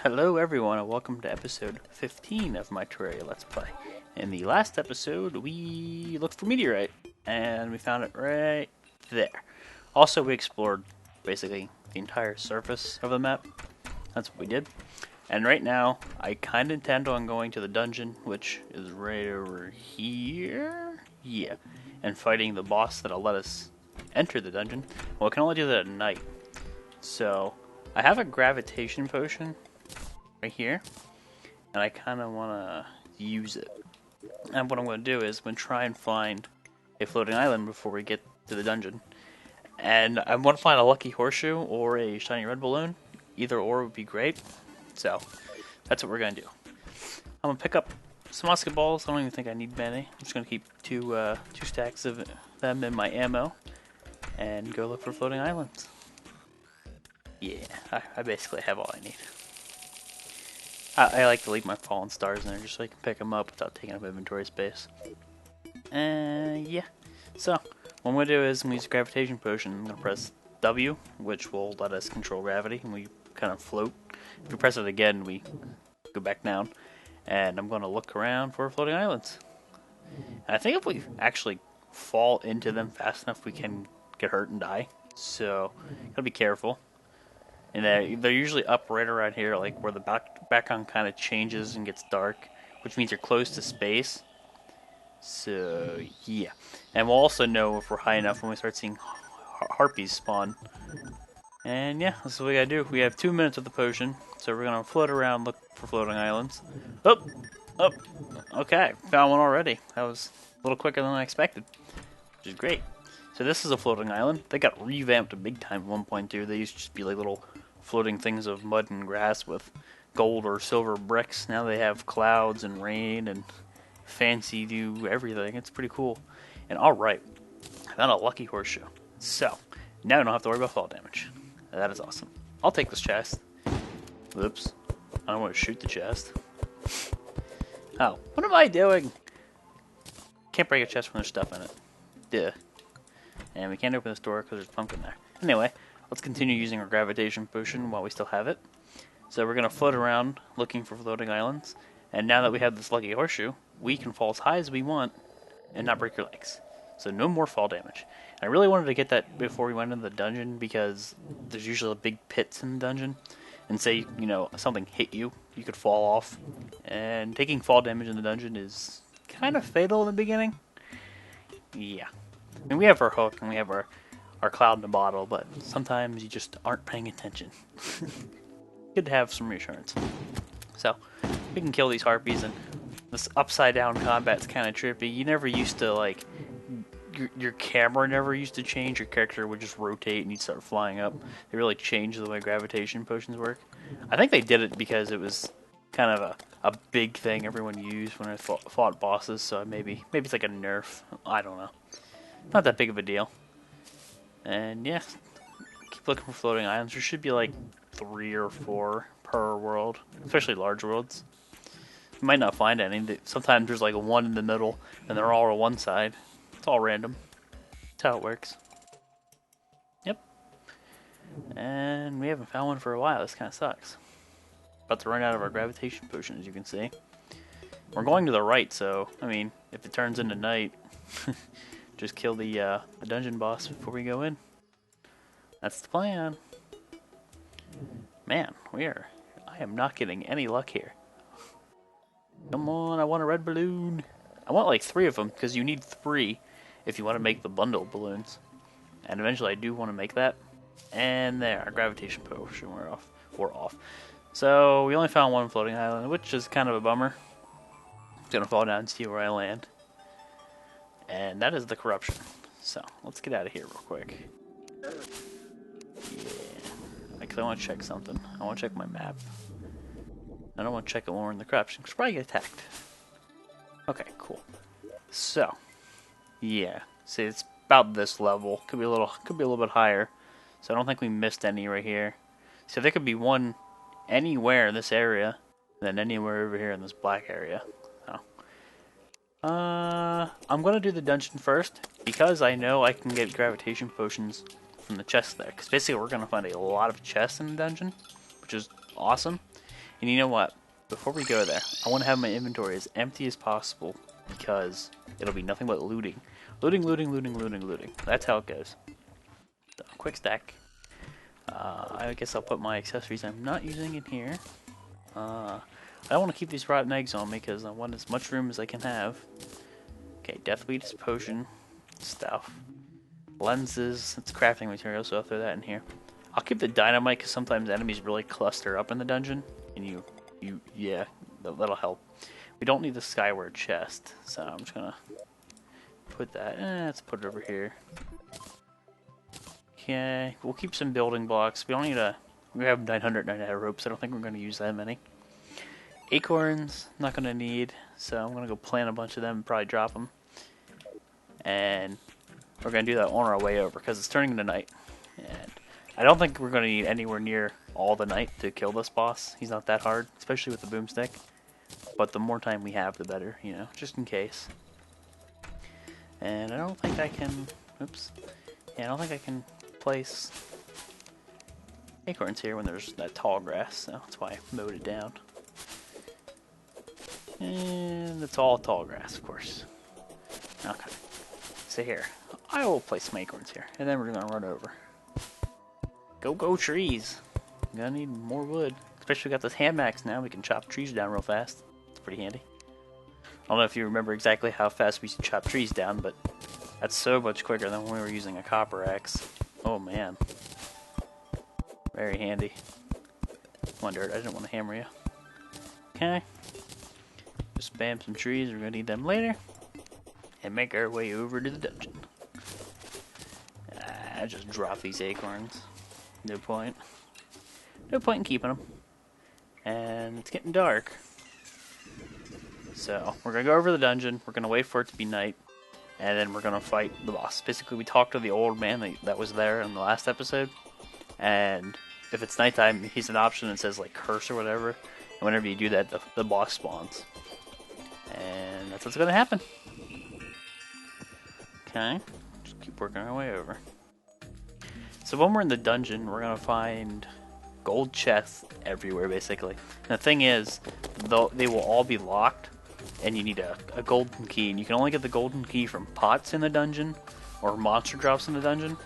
Hello everyone and welcome to episode 15 of my Terraria Let's Play. In the last episode we looked for meteorite and we found it right there. Also we explored basically the entire surface of the map. That's what we did. And right now I kinda intend on going to the dungeon, which is right over here. Yeah. And fighting the boss that'll let us enter the dungeon. Well, I can only do that at night. So I have a gravitation potion right here, and I kind of want to use it. And what I'm going to do is I'm going to try and find a floating island before we get to the dungeon. And I want to find a lucky horseshoe or a shiny red balloon. Either or would be great. So that's what we're going to do. I'm going to pick up some musket balls. I don't even think I need many. I'm just going to keep two stacks of them in my ammo and go look for floating islands. Yeah, I basically have all I need. I like to leave my fallen stars in there just so I can pick them up without taking up inventory space. Yeah. So, what I'm going to do is I'm going to use a gravitation potion. I'm going to press W, which will let us control gravity, and we kind of float. If we press it again, we go back down. And I'm going to look around for floating islands. And I think if we actually fall into them fast enough, we can get hurt and die. So, gotta be careful. And they're usually up right around here, like where the background kind of changes and gets dark, which means you're close to space. So, yeah. And we'll also know if we're high enough when we start seeing harpies spawn. And yeah, that's what we gotta do. We have 2 minutes with the potion, so we're gonna float around, look for floating islands. Oh! Oh! Okay, found one already. That was a little quicker than I expected, which is great. So this is a floating island. They got revamped big time at 1.2. They used to just be like little floating things of mud and grass with gold or silver bricks. Now they have clouds and rain and fancy new everything. It's pretty cool. And alright, I found a lucky horseshoe. So, now I don't have to worry about fall damage. That is awesome. I'll take this chest. Whoops. I don't want to shoot the chest. Oh, what am I doing? Can't break a chest when there's stuff in it. Duh. And we can't open this door because there's a pumpkin there. Anyway, let's continue using our gravitation potion while we still have it. So we're going to float around looking for floating islands. And now that we have this lucky horseshoe, we can fall as high as we want and not break your legs. So no more fall damage. And I really wanted to get that before we went into the dungeon because there's usually big pits in the dungeon. And say, you know, something hit you, you could fall off. And taking fall damage in the dungeon is kind of fatal in the beginning. Yeah. I mean, we have our hook and we have our cloud in the bottle, but sometimes you just aren't paying attention. Good to have some reassurance. So, we can kill these harpies, and this upside down combat's kind of trippy. You never used to, like, your camera never used to change. Your character would just rotate and you'd start flying up. They really changed the way gravitation potions work. I think they did it because it was kind of a big thing everyone used when I fought bosses, so maybe it's like a nerf. I don't know. Not that big of a deal. And yeah, keep looking for floating islands. There should be like 3 or 4 per world, especially large worlds. You might not find any. Sometimes there's like one in the middle, and they're all on one side. It's all random. That's how it works. Yep. And we haven't found one for a while. This kind of sucks. About to run out of our gravitation potion, as you can see. We're going to the right, so I mean, if it turns into night. Just kill the dungeon boss before we go in. That's the plan. Man, I am not getting any luck here. Come on, I want a red balloon. I want like 3 of them, because you need 3 if you want to make the bundle balloons. And eventually I do want to make that. And there, our gravitation potion we're off. So, we only found one floating island, which is kind of a bummer. It's going to fall down and see where I land. And that is the corruption. So, let's get out of here real quick. Yeah. Because I want to check something. I want to check my map. I don't want to check it when we're in the corruption, because we'll probably get attacked. Okay, cool. So, yeah. See, it's about this level. Could be a little bit higher. So I don't think we missed any right here. So there could be one anywhere in this area, then anywhere over here in this black area. I'm gonna do the dungeon first, because I know I can get gravitation potions from the chests there. Because basically we're gonna find a lot of chests in the dungeon, which is awesome. And you know what? Before we go there, I want to have my inventory as empty as possible because it'll be nothing but looting. Looting, looting, looting, looting, looting. That's how it goes. So, quick stack. I guess I'll put my accessories I'm not using in here. I don't want to keep these rotten eggs on me because I want as much room as I can have. Okay, Deathweed's potion stuff. Lenses, it's crafting material, so I'll throw that in here. I'll keep the dynamite because sometimes enemies really cluster up in the dungeon, and yeah, that'll help. We don't need the skyward chest, so I'm just gonna put that. Let's put it over here. Okay, we'll keep some building blocks. We don't need a. We have 999 ropes. I don't think we're gonna use that many. Acorns, not gonna need, so I'm gonna go plant a bunch of them and probably drop them. And we're gonna do that on our way over because it's turning into night. And I don't think we're gonna need anywhere near all the night to kill this boss. He's not that hard, especially with the boomstick. But the more time we have, the better, you know, just in case. And I don't think I can. Oops. Yeah, I don't think I can place acorns here when there's that tall grass, so that's why I mowed it down. And it's all tall grass, of course. Okay. So here, I will place some acorns here, and then we're gonna run over. Go trees! I'm gonna need more wood. Especially we got this hand axe now, we can chop trees down real fast. It's pretty handy. I don't know if you remember exactly how fast we used to chop trees down, but that's so much quicker than when we were using a copper axe. Oh man. Very handy. Come on, Dirt, I didn't want to hammer you. Okay. Just spam some trees, we're gonna need them later. And make our way over to the dungeon. Just drop these acorns. No point. No point in keeping them. And it's getting dark. So, we're gonna go over the dungeon, we're gonna wait for it to be night, and then we're gonna fight the boss. Basically, we talked to the old man that was there in the last episode, and if it's nighttime, he's an option that says, like, curse or whatever, and whenever you do that, the boss spawns. And that's what's gonna happen. Okay, just keep working our way over. So when we're in the dungeon, we're gonna find gold chests everywhere, basically. And the thing is, they will all be locked, and you need a golden key. And you can only get the golden key from pots in the dungeon, or monster drops in the dungeon.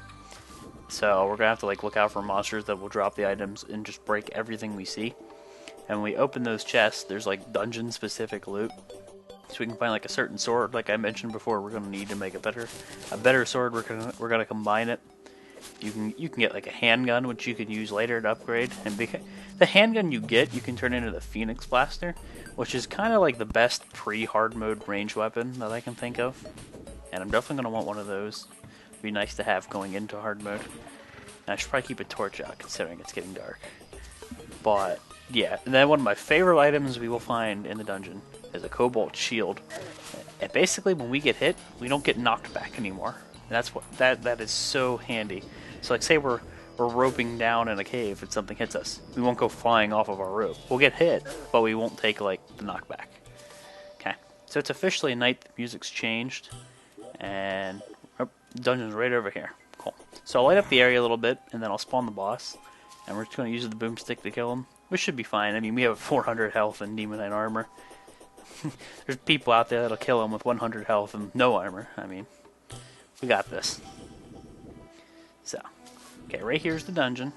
So we're gonna have to like look out for monsters that will drop the items and just break everything we see. And when we open those chests, there's like dungeon-specific loot. So we can find like a certain sword, like I mentioned before. We're gonna need to make a better sword. We're gonna combine it. You can get like a handgun, which you can use later to upgrade. And the handgun you get, you can turn into the Phoenix Blaster, which is kind of like the best pre-hard mode range weapon that I can think of. And I'm definitely gonna want one of those. It'd be nice to have going into hard mode. And I should probably keep a torch out, considering it's getting dark. But yeah, and then one of my favorite items we will find in the dungeon is a cobalt shield. And basically, when we get hit, we don't get knocked back anymore. And that's what that is so handy. So like, say we're roping down in a cave and something hits us, we won't go flying off of our rope. We'll get hit, but we won't take like the knockback. Okay, so it's officially night. The music's changed, and the dungeon's right over here. Cool. So I'll light up the area a little bit, and then I'll spawn the boss, and we're just going to use the boomstick to kill him. We should be fine. I mean, we have 400 health and Demon Knight armor. There's people out there that'll kill him with 100 health and no armor. I mean, we got this. So, okay, right here's the dungeon.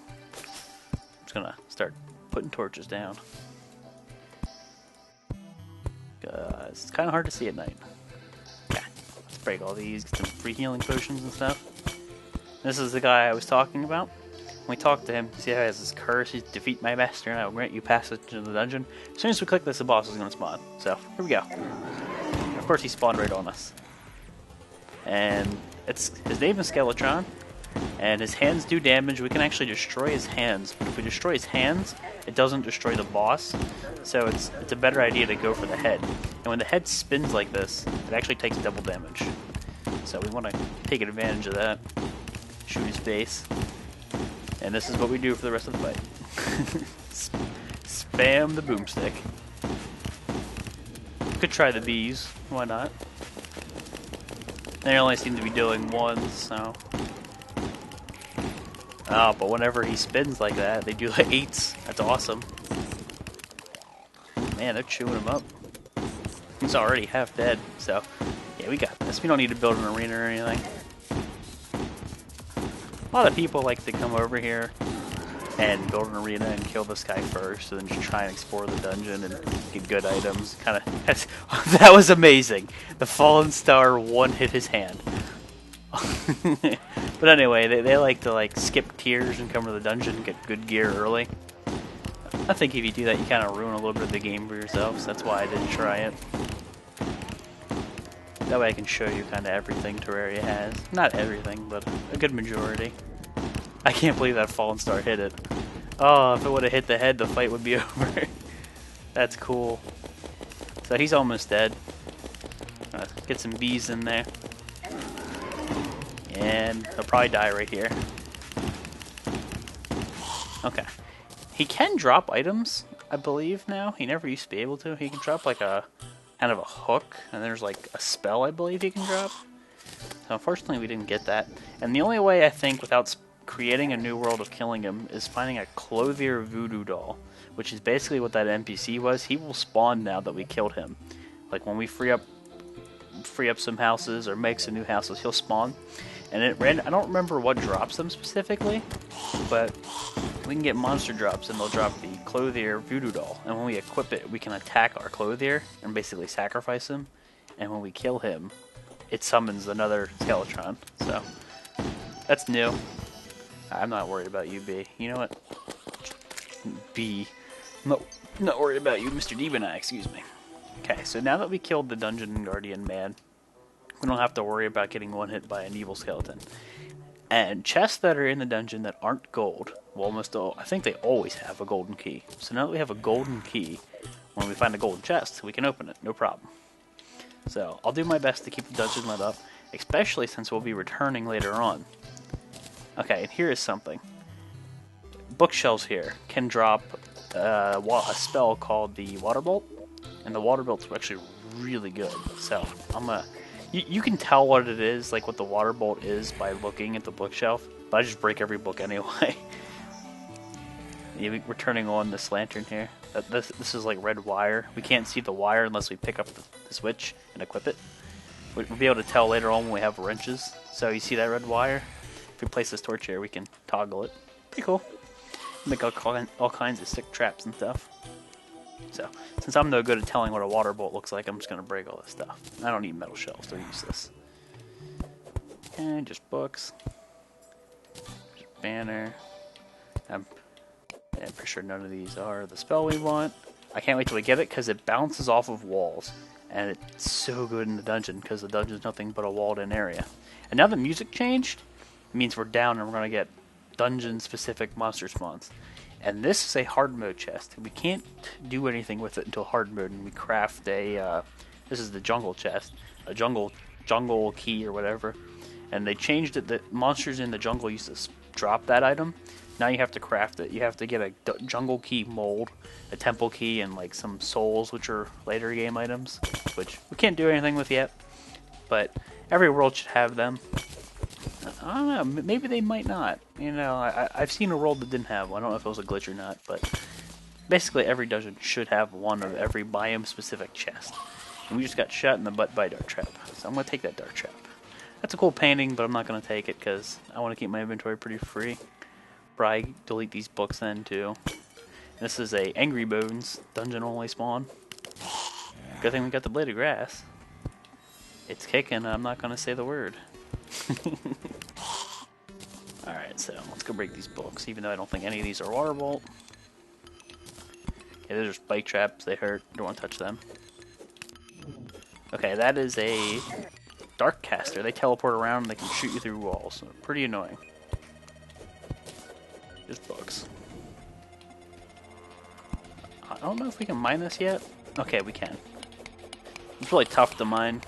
I'm just gonna start putting torches down. It's kind of hard to see at night. Okay, let's break all these, get some free healing potions and stuff. This is the guy I was talking about. When we talked to him, see how he has this curse, he's defeat my master and I will grant you passage into the dungeon. As soon as we click this, the boss is going to spawn. So, here we go. Of course he spawned right on us. And his name is Skeletron, and his hands do damage. We can actually destroy his hands, but if we destroy his hands, it doesn't destroy the boss. So it's a better idea to go for the head. And when the head spins like this, it actually takes double damage. So we want to take advantage of that. Shoot his face. And this is what we do for the rest of the fight. Spam the boomstick. Could try the bees, why not? They only seem to be doing one, so... Oh, but whenever he spins like that, they do like 8s. That's awesome. man, they're chewing him up. He's already half dead, so yeah, we got this. We don't need to build an arena or anything. A lot of people like to come over here and build an arena and kill this guy first, and then just try and explore the dungeon and get good items. Kind of, that was amazing. The fallen star one-hit his hand. But anyway, they like to skip tiers and come to the dungeon and get good gear early. I think if you do that, you kind of ruin a little bit of the game for yourself, so that's why I didn't try it. That way I can show you kind of everything Terraria has. Not everything, but a good majority. I can't believe that fallen star hit it. Oh, if it would have hit the head, the fight would be over. That's cool. So he's almost dead. Get some bees in there. And he'll probably die right here. Okay. He can drop items, I believe, now. He never used to be able to. He can drop like a kind of a hook, and there's like a spell, I believe, he can drop. So unfortunately, we didn't get that. And the only way, I think, without creating a new world of killing him, is finding a clothier voodoo doll, which is basically what that NPC was. He will spawn now that we killed him. Like when we free up some houses or make some new houses, he'll spawn. And I don't remember what drops them specifically, but we can get monster drops, and they'll drop the clothier voodoo doll. And when we equip it, we can attack our clothier and basically sacrifice him. And when we kill him, it summons another Skeletron. So that's new. I'm not worried about you, B. You know what? B. No, not worried about you, Mr. Demoneye, excuse me. Okay, so now that we killed the Dungeon Guardian man, we don't have to worry about getting one hit by an evil skeleton. And chests that are in the dungeon that aren't gold, well, I think they always have a golden key. So now that we have a golden key, when we find a golden chest, we can open it, no problem. So I'll do my best to keep the dungeon lit up, especially since we'll be returning later on. Okay, and here is something. Bookshelves here can drop a spell called the Water Bolt, and the Water Bolt's actually really good. So you can tell what it is, like what the Water Bolt is, by looking at the bookshelf, but I just break every book anyway. We're turning on this lantern here. This is like red wire. We can't see the wire unless we pick up the switch and equip it. We'll be able to tell later on when we have wrenches. So you see that red wire? If we place this torch here, we can toggle it. Pretty cool. Make all kinds of sick traps and stuff. So, since I'm no good at telling what a water bolt looks like, I'm just going to break all this stuff. I don't need metal shells, they're useless. And just books. Just banner. I'm pretty sure none of these are the spell we want. I can't wait till we get it, because it bounces off of walls. And it's so good in the dungeon, because the dungeon's nothing but a walled-in area. And now the music changed, it means we're down and we're going to get dungeon-specific monster spawns. And this is a hard mode chest. We can't do anything with it until hard mode, and we craft a, this is the jungle chest, a jungle key or whatever. And they changed it, that monsters in the jungle used to drop that item. Now you have to craft it. You have to get a jungle key mold, a temple key, and like some souls, which are later game items, which we can't do anything with yet. But every world should have them. I don't know, maybe they might not. You know, I've seen a world that didn't have one. I don't know if it was a glitch or not, but basically every dungeon should have one of every biome-specific chest. And we just got shot in the butt by a dart trap, so I'm going to take that dart trap. That's a cool painting, but I'm not going to take it because I want to keep my inventory pretty free. Probably delete these books then, too. This is a Angry Bones dungeon-only spawn. Good thing we got the blade of grass. It's kicking, I'm not going to say the word. Alright, so let's go break these books, even though I don't think any of these are water bolt. Okay, those are spike traps, they hurt, don't want to touch them. Okay, that is a dark caster. They teleport around and they can shoot you through walls. So pretty annoying. Just bugs. I don't know if we can mine this yet. Okay, we can. It's really tough to mine.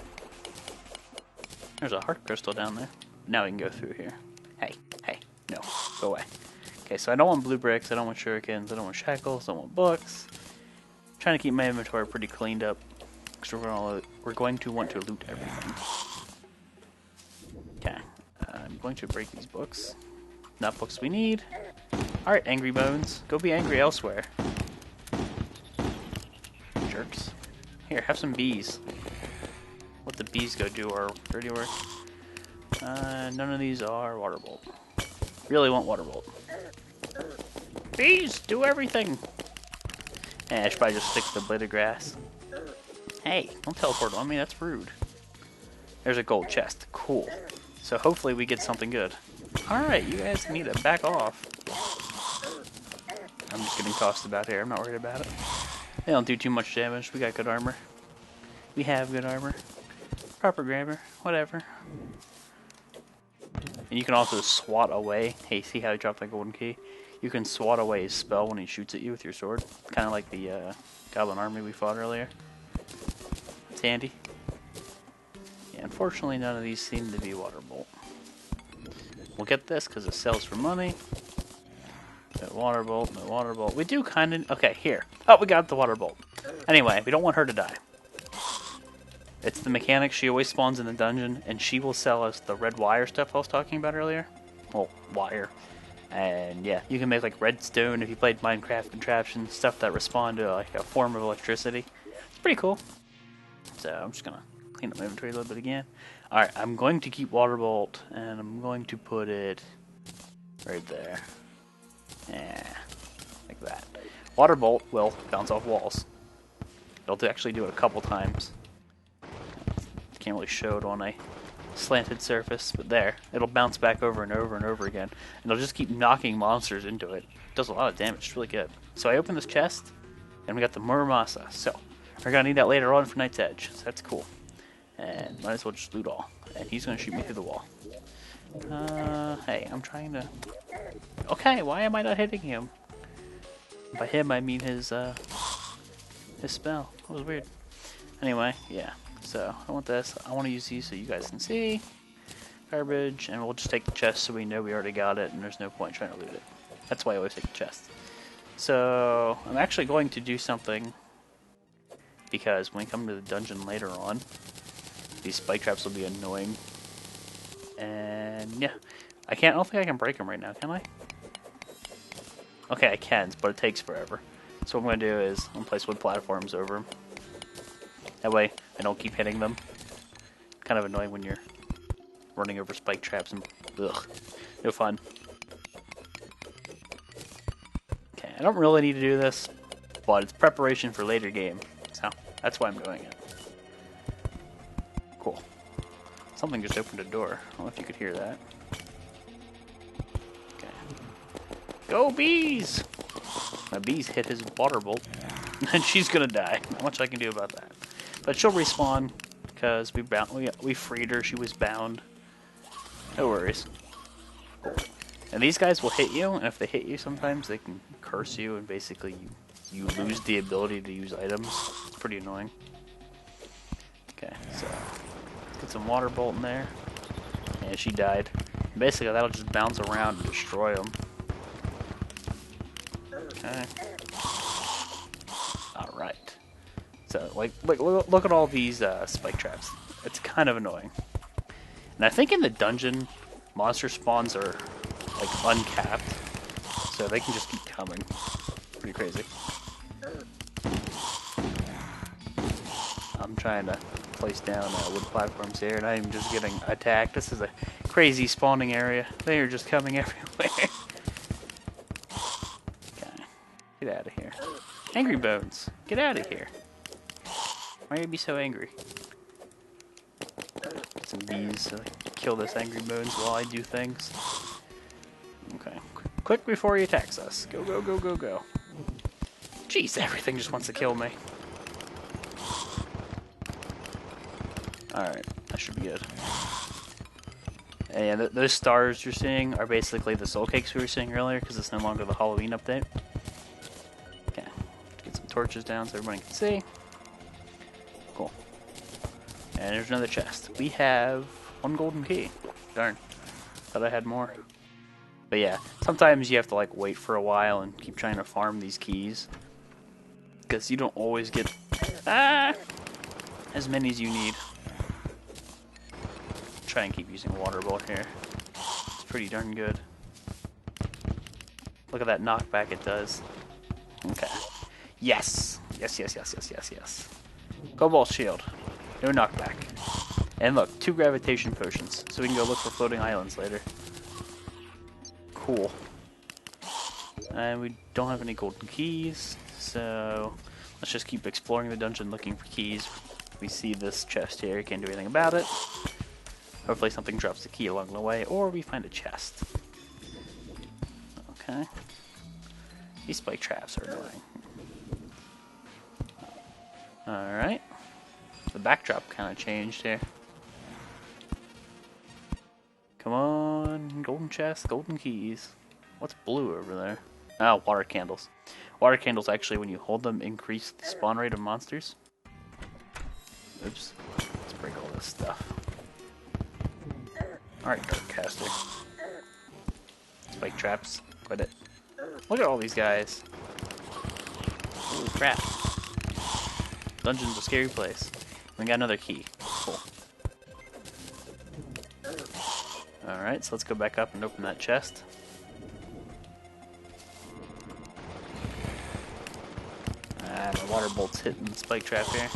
There's a heart crystal down there. Now we can go through here. Hey, no, go away. Okay, so I don't want blue bricks, I don't want shurikens, I don't want shackles, I don't want books. I'm trying to keep my inventory pretty cleaned up, because we're going to want to loot everything. Okay, I'm going to break these books. Not books we need. Alright, Angry Bones, go be angry elsewhere. jerks. Here, have some bees. Let the bees go do our dirty work. None of these are water bolt. Really want water bolt. Bees, do everything! I should probably just stick to the blade of grass. Hey, don't teleport on me, that's rude. There's a gold chest. Cool. So hopefully we get something good. Alright, you guys need to back off. I'm just getting tossed about here, I'm not worried about it. They don't do too much damage, we got good armor. We have good armor. Proper grammar, whatever. And you can also swat away. Hey, see how I dropped that golden key? You can swat away his spell when he shoots at you with your sword. Kind of like the goblin army we fought earlier. It's handy. Yeah, unfortunately none of these seem to be water bolt. We'll get this because it sells for money. No water bolt, no water bolt. We do kind of... Okay, here. Oh, we got the water bolt. Anyway, we don't want her to die. It's the mechanic. She always spawns in the dungeon, and she will sell us the red wire stuff I was talking about earlier. Well, wire. And yeah, you can make like redstone if you played Minecraft contraption, stuff that respond to like a form of electricity. It's pretty cool. So I'm just gonna clean up my inventory a little bit again. Alright, I'm going to keep water bolt, and I'm going to put it right there. Yeah, like that. Water bolt will bounce off walls. It'll actually do it a couple times. Can't really show it on a slanted surface, but there. It'll bounce back over and over and over again. And it'll just keep knocking monsters into it. It does a lot of damage. It's really good. So I opened this chest, and we got the Muramasa. So we're going to need that later on for Night's Edge. So that's cool. And might as well just loot all. And he's going to shoot me through the wall. Hey, I'm trying to... Okay, why am I not hitting him? By him, I mean his spell. That was weird. Anyway, yeah. So, I want this. I want to use these so you guys can see. Garbage. And we'll just take the chest so we know we already got it and there's no point trying to loot it. That's why I always take the chest. So, I'm actually going to do something. Because when we come to the dungeon later on, these spike traps will be annoying. And, yeah. I don't think I can break them right now, can I? Okay, I can, but it takes forever. So what I'm going to do is, I'm going to place wood platforms over them. That way, I don't keep hitting them. Kind of annoying when you're running over spike traps and... Ugh. No fun. Okay, I don't really need to do this, but it's preparation for later game. So, that's why I'm doing it. Cool. Something just opened a door. I don't know if you could hear that. Okay. Go bees! My bees hit his water bolt, and she's gonna die. Not much I can do about that. But she'll respawn, because we freed her, she was bound. No worries. And these guys will hit you, and if they hit you sometimes, they can curse you, and basically you lose the ability to use items. It's pretty annoying. Okay, so get some water bolt in there. And she died. Basically, that'll just bounce around and destroy them. Okay. Alright. So, look at all these spike traps. It's kind of annoying. And I think in the dungeon, monster spawns are, like, uncapped. So they can just keep coming. Pretty crazy. I'm trying to place down wood platforms here, and I'm just getting attacked. This is a crazy spawning area. They are just coming everywhere. Okay. Get out of here. Angry Bones, get out of here. Why are you be so angry? Get some bees to kill this Angry Bones while I do things. Okay. Quick before he attacks us. Go, go, go, go, go. Jeez, everything just wants to kill me. Alright, that should be good. And those stars you're seeing are basically the soul cakes we were seeing earlier, because it's no longer the Halloween update. Okay, get some torches down so everybody can see. Cool. And there's another chest. We have one golden key. Darn. Thought I had more. But yeah, sometimes you have to like wait for a while and keep trying to farm these keys. Because you don't always get as many as you need. Try and keep using water bolt here. It's pretty darn good. Look at that knockback it does. Okay. Yes! Yes, yes, yes, yes, yes, yes. Cobalt shield. No knockback. And look, 2 gravitation potions, so we can go look for floating islands later. Cool. And we don't have any golden keys, so let's just keep exploring the dungeon looking for keys. We see this chest here, can't do anything about it. Hopefully something drops the key along the way, or we find a chest. Okay. These spike traps are annoying. Alright. The backdrop kind of changed here. Come on, golden chest, golden keys. What's blue over there? Oh, water candles. Water candles actually, when you hold them, increase the spawn rate of monsters. Oops. Let's break all this stuff. Alright, Dark Caster. Spike traps. Quit it. Look at all these guys. Holy crap. Dungeon's a scary place. We got another key. Cool. Alright, so let's go back up and open that chest. Ah, my water bolt's hitting the spike trap here.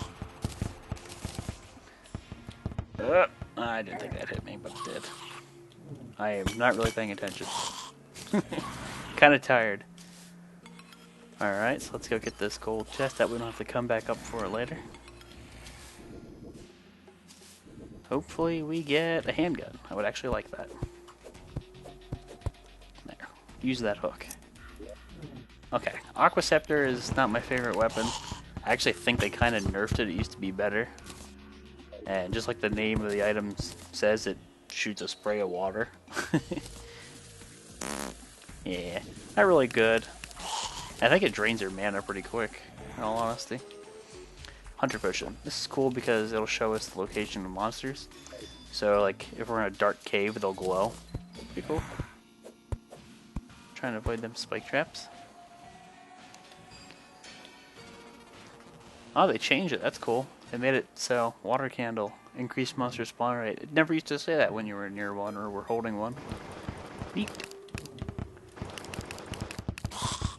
I didn't think that hit me, but it did. I am not really paying attention. Kinda tired. Alright, so let's go get this gold chest that we don't have to come back up for later. Hopefully we get a handgun. I would actually like that. There. Use that hook. Okay, Aqua Scepter is not my favorite weapon. I actually think they kind of nerfed it. It used to be better. And just like the name of the item says, it shoots a spray of water. Yeah, not really good. I think it drains your mana pretty quick, in all honesty. Hunter Potion. This is cool because it'll show us the location of monsters. So, like, if we're in a dark cave, they'll glow. Pretty cool. Trying to avoid them spike traps. Oh, they changed it. That's cool. They made it so water candle, increased monster spawn rate. It never used to say that when you were near one or were holding one. Neat.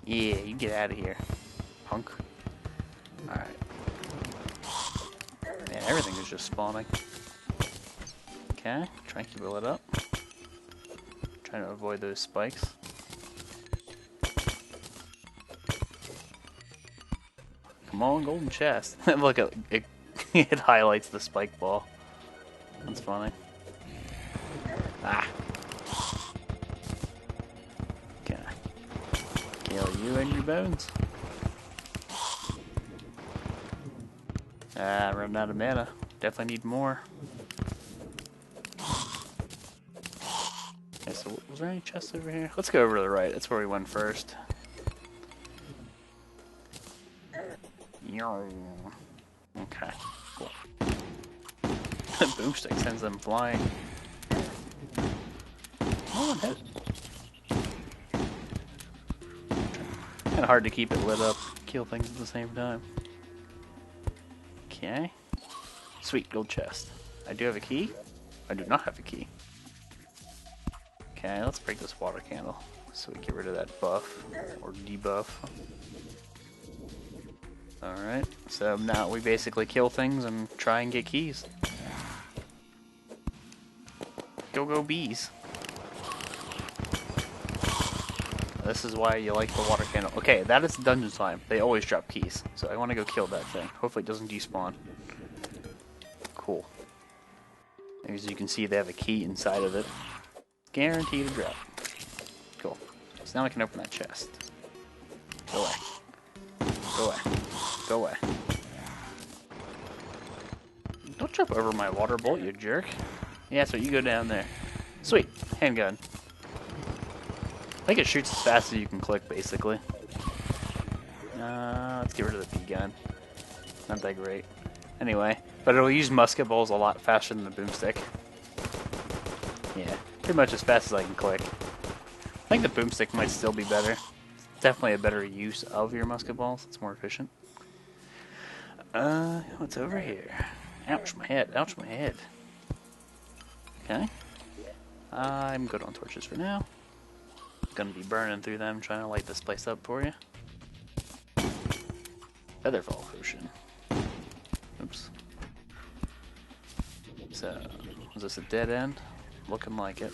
Yeah, you get out of here, punk. Alright. Man, everything is just spawning. Okay, try and keep it lit up. Trying to avoid those spikes. Come on, golden chest. Look at it, it highlights the spike ball. That's funny. Ah. Okay. Kill you and your bones. Ah, running out of mana. Definitely need more. Okay, so was there any chests over here? Let's go over to the right. That's where we went first. Okay, cool. Boomstick sends them flying. Oh, one hit. Kind of hard to keep it lit up, kill things at the same time. Okay. Sweet, gold chest. I do have a key. I do not have a key. Okay, let's break this water candle so we get rid of that buff or debuff. Alright, so now we basically kill things and try and get keys. Go bees. This is why you like the water candle. Okay, that is dungeon slime. They always drop keys. So I want to go kill that thing. Hopefully it doesn't despawn. Cool. As you can see, they have a key inside of it. Guaranteed to drop. Cool. So now I can open that chest. Go away. Go away. Go away. Don't jump over my water bolt, you jerk. Yeah, so you go down there. Sweet. Handgun. I think it shoots as fast as you can click, basically. Let's get rid of the B-gun. Not that great. Anyway, but it'll use musket balls a lot faster than the boomstick. Yeah, pretty much as fast as I can click. I think the boomstick might still be better. It's definitely a better use of your musket balls. It's more efficient. What's over here? Ouch, my head. Ouch, my head. Okay. I'm good on torches for now. Gonna be burning through them, trying to light this place up for you. Featherfall potion. Oops. So, is this a dead end? Looking like it.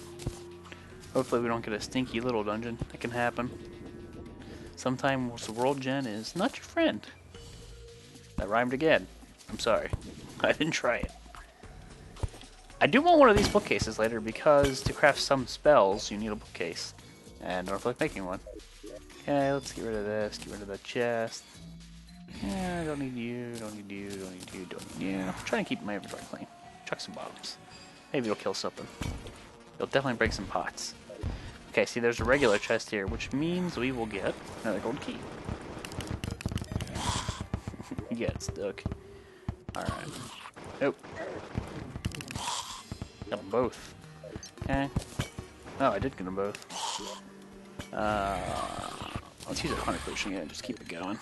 Hopefully we don't get a stinky little dungeon. That can happen. Sometimes the world gen is not your friend. That rhymed again. I'm sorry. I didn't try it. I do want one of these bookcases later because to craft some spells you need a bookcase. And I don't feel like making one. Okay, let's get rid of this, get rid of that chest. Yeah, don't need you, don't need you, don't need you, don't need you. I'm trying to keep my inventory clean. Chuck some bottoms. Maybe it'll kill something. It'll definitely break some pots. Okay, see there's a regular chest here, which means we will get another gold key. You get stuck. Alright. Nope. Got them both. Okay. Oh, I did get them both. Let's use a hunter potion again, just keep it going.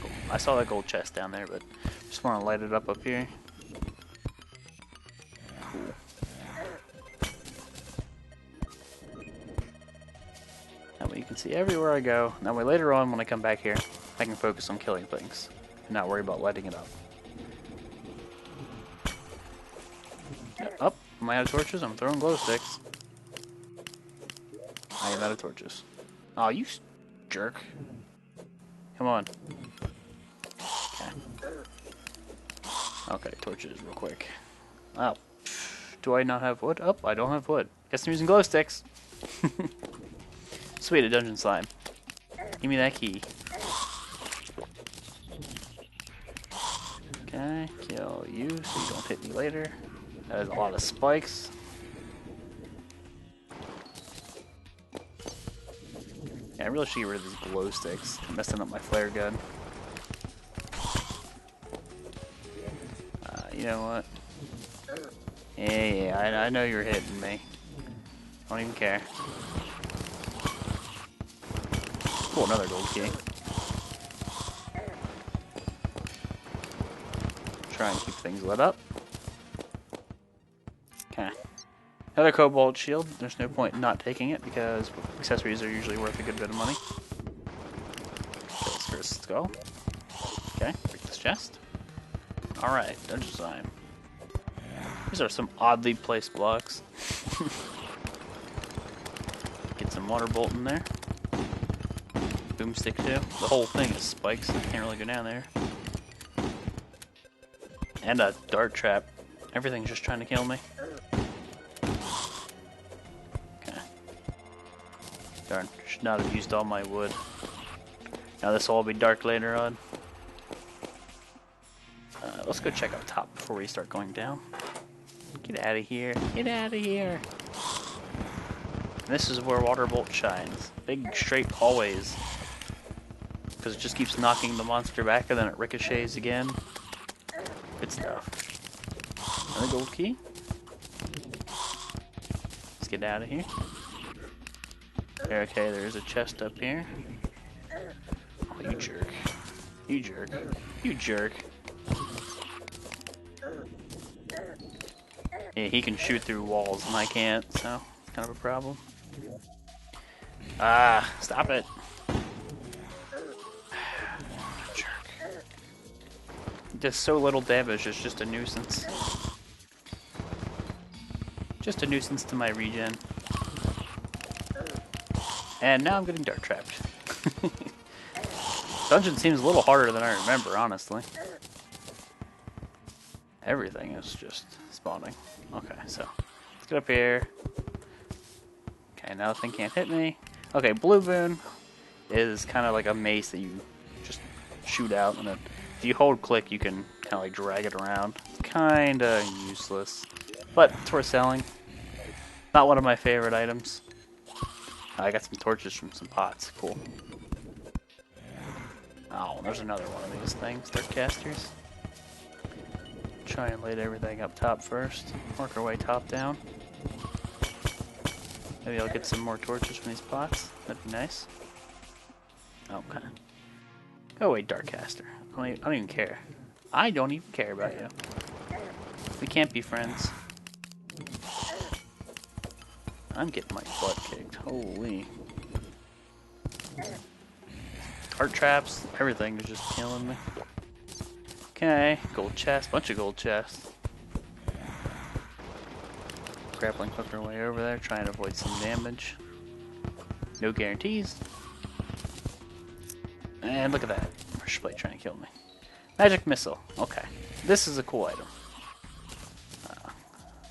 Cool. I saw that gold chest down there, but just want to light it up here. Cool. That way you can see everywhere I go. That way later on when I come back here, I can focus on killing things and not worry about lighting it up. Up. Am I out of torches? I'm throwing glow sticks. I am out of torches. Oh, you jerk. Come on. Okay. Okay, torches real quick. Oh. Do I not have wood? Oh, I don't have wood. Guess I'm using glow sticks. Sweet, a dungeon slime. Give me that key. Okay, kill you so you don't hit me later. That is a lot of spikes. Yeah, I really should get rid of these glow sticks. I'm messing up my flare gun. You know what? Yeah, I know you're hitting me. I don't even care. Cool, another gold key. Try and keep things lit up. Okay. Another cobalt shield. There's no point in not taking it because accessories are usually worth a good bit of money. Okay, let's first go. Okay, break this chest. Alright, dungeon slime. These are some oddly placed blocks. Get some water bolt in there. Boomstick too. The whole thing is spikes, so I can't really go down there. And a dart trap. Everything's just trying to kill me. Okay. Darn, should not have used all my wood. Now this will all be dark later on. Let's go check up top before we start going down. Get out of here. Get out of here. And this is where water bolt shines. Big straight hallways. Because it just keeps knocking the monster back and then it ricochets again. Good stuff. Another gold key. Let's get out of here. Okay, there's a chest up here. Oh, you jerk. You jerk. You jerk. Yeah, he can shoot through walls and I can't, so it's kind of a problem. Ah, stop it. Jerk. Does so little damage, it's just a nuisance. Just a nuisance to my regen. And now I'm getting dart trapped. Dungeon seems a little harder than I remember, honestly. Everything is just spawning. Okay, so let's get up here. Okay, now the thing can't hit me. Okay, blue boon is kind of like a mace that you just shoot out, and then if you hold click, you can kind of like drag it around. It's kind of useless, but it's worth selling. Not one of my favorite items. I got some torches from some pots. Cool. Oh, there's another one of these things. They're casters. Try and light everything up top first. Work our way top down. Maybe I'll get some more torches from these pots. That'd be nice. Okay. Go away, Darkcaster. I don't even care. I don't even care about you. We can't be friends. I'm getting my butt kicked. Holy. heart traps, everything is just killing me. Okay, gold chest, bunch of gold chests. Grappling hook our way over there, trying to avoid some damage. No guarantees. And look at that. Pressure plate trying to kill me. Magic missile. Okay. This is a cool item.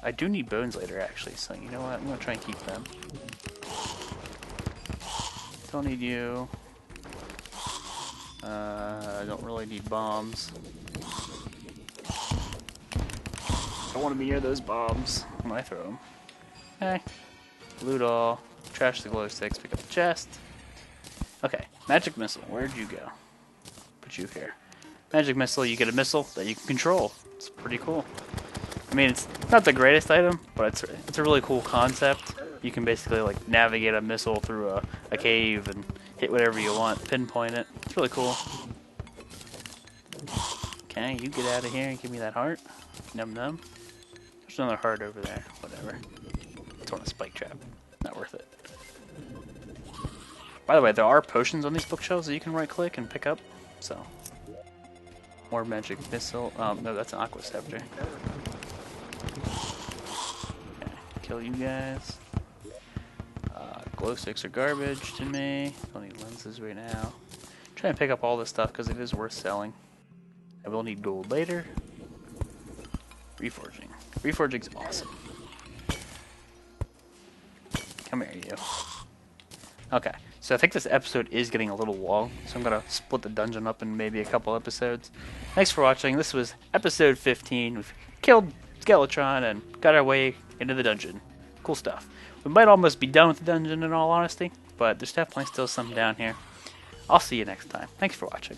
I do need bones later, actually, so you know what? I'm going to try and keep them. Don't need you. I don't really need bombs. I want to be near those bombs when I throw them. Okay. Loot all. Trash the glow sticks. Pick up the chest. Okay. Magic missile. Where'd you go? Put you here. Magic missile. You get a missile that you can control. It's pretty cool. I mean, it's not the greatest item, but it's a really cool concept. You can basically like navigate a missile through a cave and hit whatever you want, pinpoint it. It's really cool. Okay, you get out of here and give me that heart. Num num. There's another heart over there. Whatever. It's on a spike trap. Not worth it. By the way, there are potions on these bookshelves that you can right click and pick up. So, more magic missile. No, that's an aqua scepter. Okay, kill you guys. Glow sticks are garbage to me. Don't need lenses right now. Try and pick up all this stuff because it is worth selling. I will need gold later. Reforging. Reforging's awesome. Come here, you. Okay, so I think this episode is getting a little long, so I'm going to split the dungeon up in maybe a couple episodes. Thanks for watching. This was episode 15. We've killed Skeletron and got our way into the dungeon. Cool stuff. We might almost be done with the dungeon in all honesty, but there's definitely still some down here. I'll see you next time. Thanks for watching.